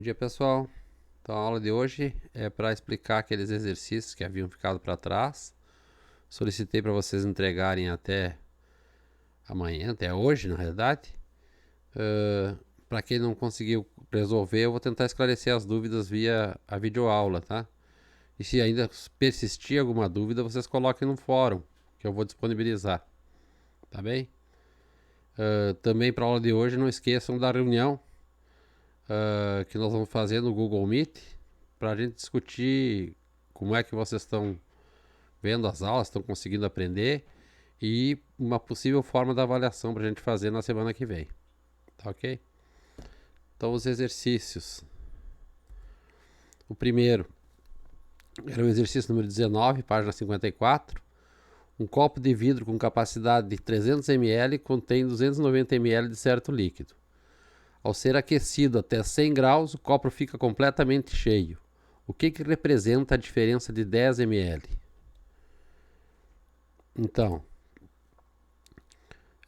Bom dia, pessoal. Então, a aula de hoje é para explicar aqueles exercícios que haviam ficado para trás. Solicitei para vocês entregarem até amanhã, até hoje, na realidade. Para quem não conseguiu resolver, eu vou tentar esclarecer as dúvidas via a videoaula, tá? E se ainda persistir alguma dúvida, vocês coloquem no fórum, que eu vou disponibilizar, tá bem? Também para a aula de hoje, não esqueçam da reunião que nós vamos fazer no Google Meet, para a gente discutir como é que vocês estão vendo as aulas, estão conseguindo aprender e uma possível forma da avaliação para a gente fazer na semana que vem. Tá ok? Então, os exercícios. O primeiro era o exercício número 19, página 54. Um copo de vidro com capacidade de 300 ml contém 290 ml de certo líquido. Ao ser aquecido até 100 graus, o copo fica completamente cheio. O que representa a diferença de 10 ml? Então,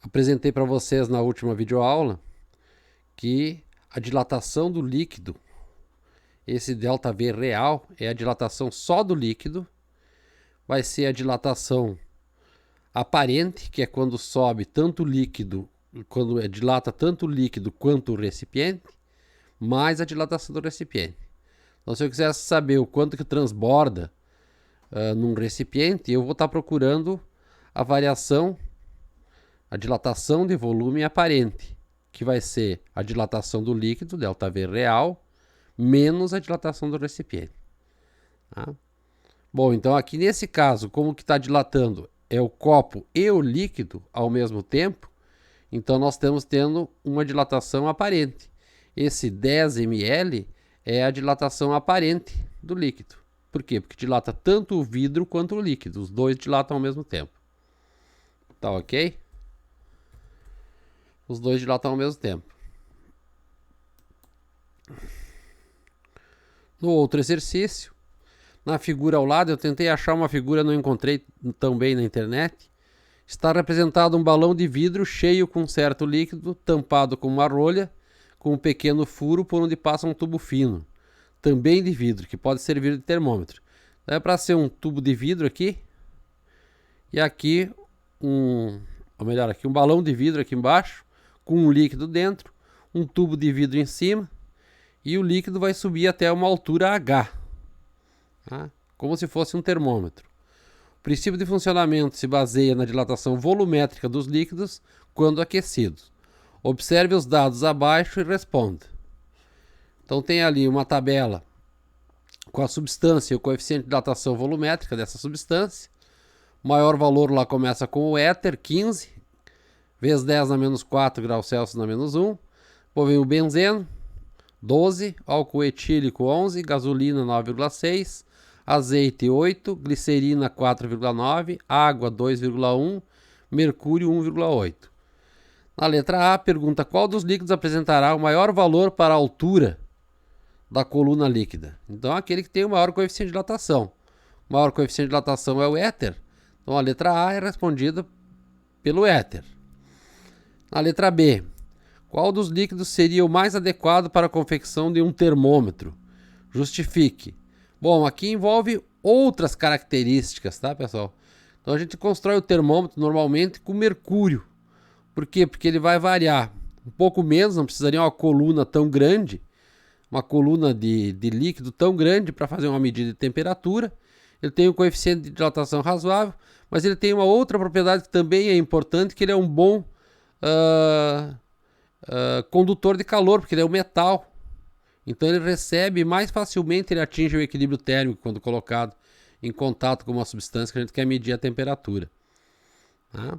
apresentei para vocês na última videoaula que a dilatação do líquido, esse ΔV real, é a dilatação só do líquido, vai ser a dilatação aparente, que é quando sobe tanto líquido, quando dilata tanto o líquido quanto o recipiente, mais a dilatação do recipiente. Então, se eu quisesse saber o quanto que transborda num recipiente, eu vou estar procurando a variação, a dilatação de volume aparente, que vai ser a dilatação do líquido, ΔV real, menos a dilatação do recipiente. Tá? Bom, então aqui nesse caso, como que está dilatando é o copo e o líquido ao mesmo tempo, então nós estamos tendo uma dilatação aparente. Esse 10 ml é a dilatação aparente do líquido. Por quê? Porque dilata tanto o vidro quanto o líquido. Os dois dilatam ao mesmo tempo. Tá ok? Os dois dilatam ao mesmo tempo. No outro exercício, na figura ao lado, eu tentei achar uma figura, não encontrei também na internet. Está representado um balão de vidro cheio com certo líquido, tampado com uma rolha, com um pequeno furo por onde passa um tubo fino, também de vidro, que pode servir de termômetro. Então é para ser um tubo de vidro aqui, e aqui um balão de vidro aqui embaixo, com um líquido dentro, um tubo de vidro em cima, e o líquido vai subir até uma altura H, tá? Como se fosse um termômetro. O princípio de funcionamento se baseia na dilatação volumétrica dos líquidos quando aquecidos. Observe os dados abaixo e responda. Então tem ali uma tabela com a substância e o coeficiente de dilatação volumétrica dessa substância. O maior valor lá começa com o éter, 15, vezes 10 na menos 4 graus Celsius na menos 1. Depois vem o benzeno, 12, álcool etílico 11, gasolina 9,6, azeite 8, glicerina 4,9, água 2,1, mercúrio 1,8. Na letra A, pergunta qual dos líquidos apresentará o maior valor para a altura da coluna líquida. Então, aquele que tem o maior coeficiente de dilatação. O maior coeficiente de dilatação é o éter. Então, a letra A é respondida pelo éter. Na letra B, qual dos líquidos seria o mais adequado para a confecção de um termômetro? Justifique. Bom, aqui envolve outras características, tá, pessoal? Então, a gente constrói o termômetro normalmente com mercúrio. Por quê? Porque ele vai variar um pouco menos, não precisaria uma coluna tão grande, uma coluna de líquido tão grande para fazer uma medida de temperatura. Ele tem um coeficiente de dilatação razoável, mas ele tem uma outra propriedade que também é importante, que ele é um bom condutor de calor, porque ele é um metal. Então ele recebe mais facilmente, ele atinge o equilíbrio térmico quando colocado em contato com uma substância que a gente quer medir a temperatura. Tá?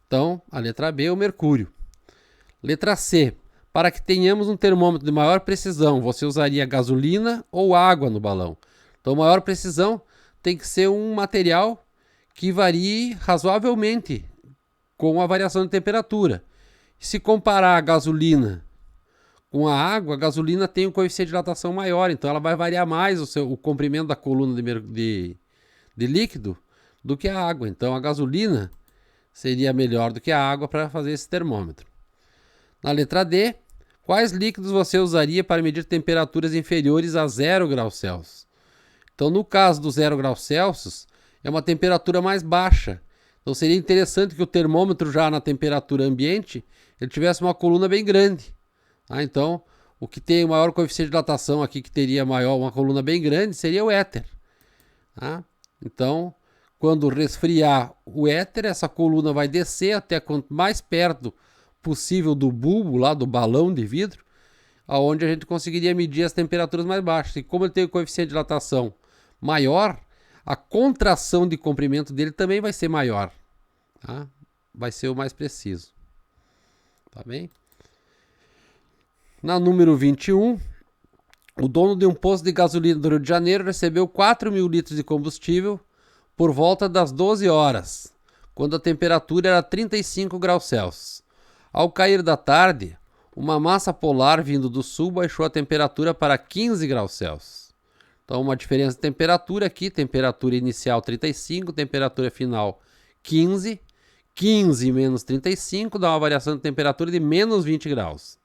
Então, a letra B é o mercúrio. Letra C. Para que tenhamos um termômetro de maior precisão, você usaria gasolina ou água no balão? Então, maior precisão tem que ser um material que varie razoavelmente com a variação de temperatura. Se comparar a gasolina com a água, a gasolina tem um coeficiente de dilatação maior, então ela vai variar mais o comprimento da coluna de líquido do que a água. Então, a gasolina seria melhor do que a água para fazer esse termômetro. Na letra D, Quais líquidos você usaria para medir temperaturas inferiores a 0 graus Celsius? Então, no caso do 0 graus Celsius, é uma temperatura mais baixa. Então, seria interessante que o termômetro já na temperatura ambiente, ele tivesse uma coluna bem grande. Tá? Então, o que tem o maior coeficiente de dilatação aqui, que teria uma coluna bem grande, seria o éter. Tá? Então, quando resfriar o éter, essa coluna vai descer até quanto mais perto possível do bulbo, lá do balão de vidro, aonde a gente conseguiria medir as temperaturas mais baixas. E como ele tem o coeficiente de dilatação maior, a contração de comprimento dele também vai ser maior. Tá? Vai ser o mais preciso. Tá bem? Na número 21, o dono de um posto de gasolina do Rio de Janeiro recebeu 4.000 litros de combustível por volta das 12 horas, quando a temperatura era 35 graus Celsius. Ao cair da tarde, uma massa polar vindo do sul baixou a temperatura para 15 graus Celsius. Então, uma diferença de temperatura aqui, temperatura inicial 35, temperatura final 15. 15 menos 35 dá uma variação de temperatura de menos 20 graus.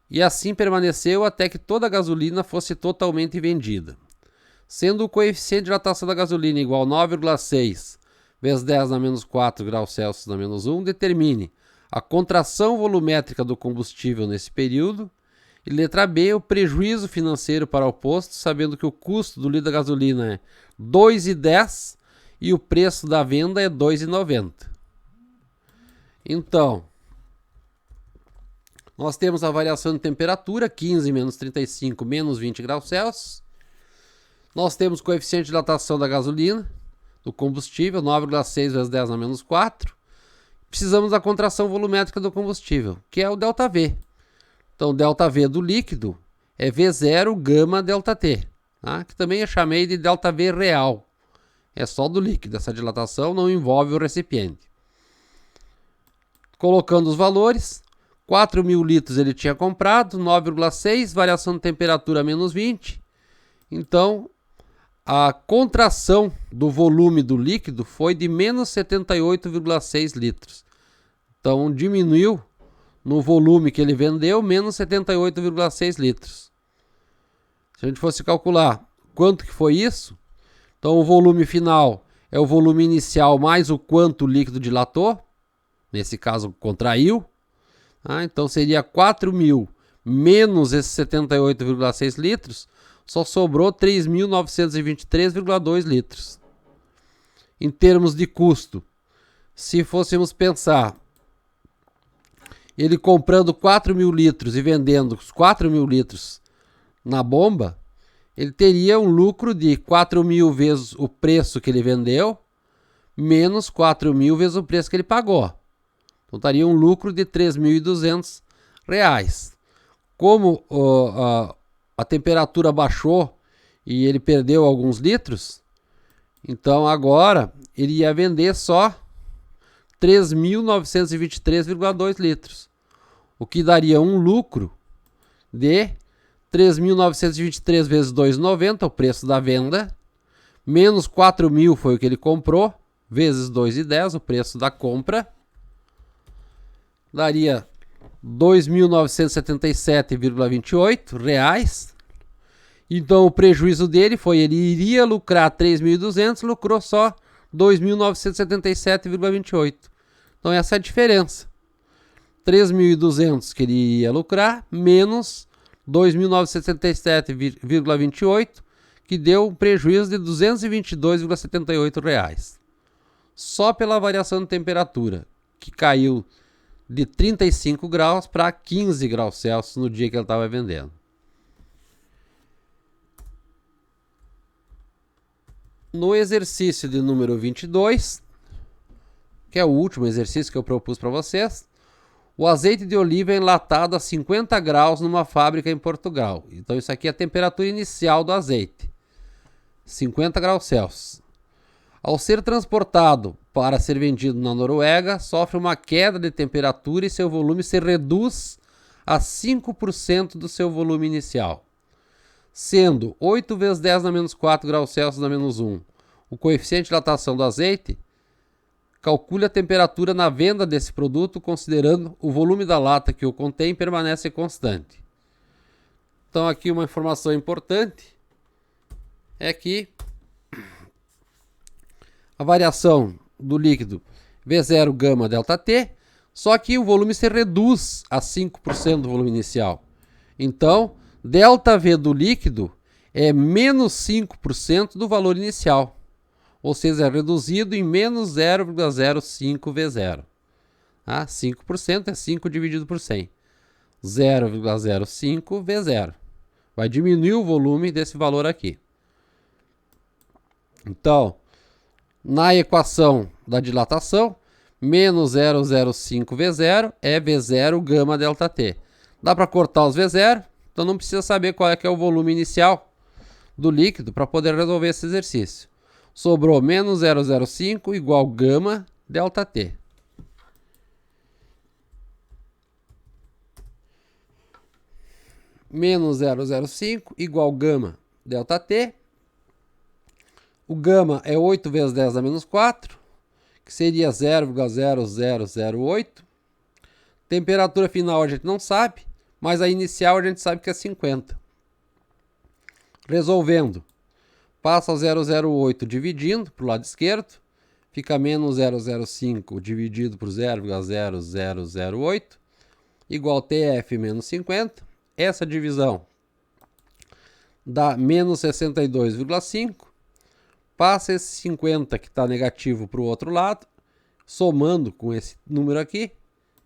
E assim permaneceu até que toda a gasolina fosse totalmente vendida. Sendo o coeficiente de dilatação da gasolina igual a 9,6 vezes 10 na menos 4 graus Celsius na menos 1, determine a contração volumétrica do combustível nesse período. E letra B, o prejuízo financeiro para o posto, sabendo que o custo do litro da gasolina é 2,10 e o preço da venda é 2,90. Então, nós temos a variação de temperatura, 15 menos 35 menos 20 graus Celsius. Nós temos o coeficiente de dilatação da gasolina, do combustível, 9,6 vezes 10 na menos 4. Precisamos da contração volumétrica do combustível, que é o ΔV. Então, ΔV do líquido é V0 gama ΔT, tá? Que também eu chamei de ΔV real. É só do líquido, essa dilatação não envolve o recipiente. Colocando os valores, 4.000 litros ele tinha comprado, 9,6, variação de temperatura menos 20. Então, a contração do volume do líquido foi de menos 78,6 litros. Então, diminuiu no volume que ele vendeu, menos 78,6 litros. Se a gente fosse calcular quanto que foi isso, então o volume final é o volume inicial mais o quanto o líquido dilatou, nesse caso contraiu, tá? Então seria 4.000 menos esses 78,6 litros, só sobrou 3.923,2 litros. Em termos de custo, se fôssemos pensar ele comprando 4.000 litros e vendendo os 4.000 litros na bomba, ele teria um lucro de 4.000 vezes o preço que ele vendeu, menos 4.000 vezes o preço que ele pagou. Então, estaria um lucro de R$ 3.200. Como a temperatura baixou e ele perdeu alguns litros, então agora ele ia vender só 3.923,2 litros, o que daria um lucro de 3.923 vezes 2,90, o preço da venda, menos 4.000 foi o que ele comprou, vezes 2,10, o preço da compra, daria R$ 2.977,28 reais. Então o prejuízo dele foi, ele iria lucrar 3.200, lucrou só 2.977,28. Então essa é a diferença. 3.200 que ele ia lucrar, menos 2.977,28, que deu um prejuízo de R$ 222,78 reais. Só pela variação de temperatura, que caiu de 35 graus para 15 graus Celsius no dia que ele estava vendendo. No exercício de número 22, que é o último exercício que eu propus para vocês, o azeite de oliva é enlatado a 50 graus numa fábrica em Portugal. Então isso aqui é a temperatura inicial do azeite, 50 graus Celsius. Ao ser transportado para ser vendido na Noruega, sofre uma queda de temperatura e seu volume se reduz a 5% do seu volume inicial. Sendo 8 vezes 10 na menos 4 graus Celsius na menos 1 o coeficiente de dilatação do azeite, Calcule a temperatura na venda desse produto considerando o volume da lata que o contém permanece constante. Então aqui uma informação importante é que a variação do líquido V0 gama delta T, só que o volume se reduz a 5% do volume inicial. Então, delta V do líquido é menos 5% do valor inicial, ou seja, é reduzido em menos 0,05 V0. 5% é 5 dividido por 100. 0,05 V0. Vai diminuir o volume desse valor aqui. Então, na equação da dilatação, menos 0,05 V0 é V0 gama delta T. Dá para cortar os V0, então não precisa saber qual é que é o volume inicial do líquido para poder resolver esse exercício. Sobrou menos 0,05 igual gama delta T. Menos 0,05 igual gama delta T. O gama é 8 vezes 10 a menos 4, que seria 0,0008. Temperatura final a gente não sabe, mas a inicial a gente sabe que é 50. Resolvendo, passa 0,08 dividindo para o lado esquerdo, fica menos 0,05 dividido por 0,0008, igual TF menos 50. Essa divisão dá menos 62,5. Passa esse 50 que está negativo para o outro lado, somando com esse número aqui,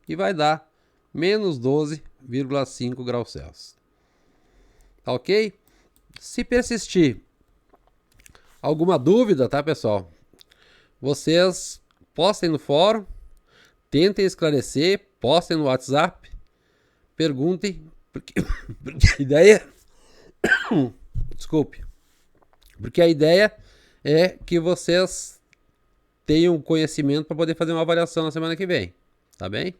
e vai dar menos 12,5 graus Celsius. Tá ok? Se persistir alguma dúvida, tá, pessoal? Vocês postem no fórum, tentem esclarecer, postem no WhatsApp, perguntem, porque a ideia... Desculpe. Porque a ideia é que vocês tenham conhecimento para poder fazer uma avaliação na semana que vem, tá bem?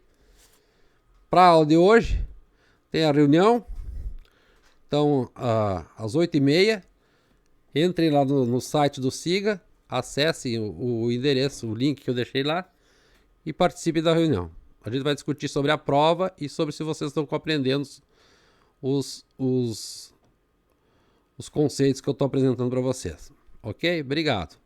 Para a aula de hoje, tem a reunião, então às 8h30, entrem lá no site do SIGA, acessem o endereço, o link que eu deixei lá e participem da reunião. A gente vai discutir sobre a prova e sobre se vocês estão compreendendo os conceitos que eu estou apresentando para vocês. Ok? Obrigado.